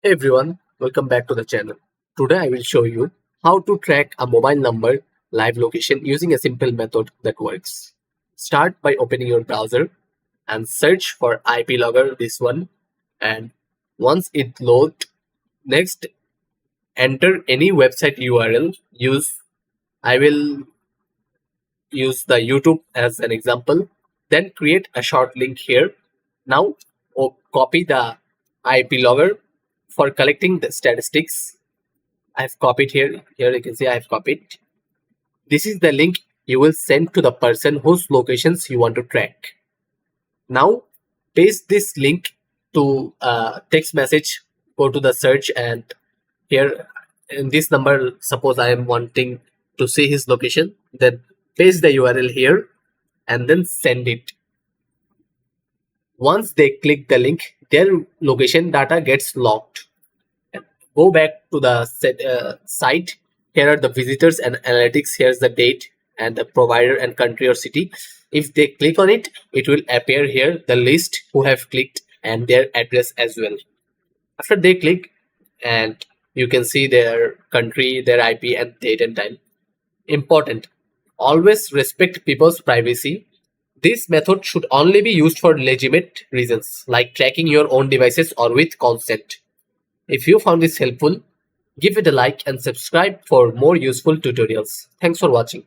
Hey everyone, welcome back to the channel. Today I will show you how to track a mobile number live location using a simple method that works. Start by opening your browser and search for IP logger, this one, and once it loads, next enter any website URL. I will use the YouTube as an example. Then create a short link here. Now copy the IP logger for collecting the statistics. I've copied here. Here you can see I've copied. This is the link you will send to the person whose locations you want to track. Now paste this link to text message. Go to the search and here in this number, suppose I am wanting to see his location. Then paste the URL here and then send it. Once they click the link, their location data gets locked. Go back to the site. Here are the visitors and analytics. Here's the date and the provider and country or city. If they click on it, it will appear here the list who have clicked and their address as well. After they click, and you can see their country, their IP, and date and time. Important. Always respect people's privacy. This method should only be used for legitimate reasons like tracking your own devices or with consent. If you found this helpful, give it a like and subscribe for more useful tutorials. Thanks for watching.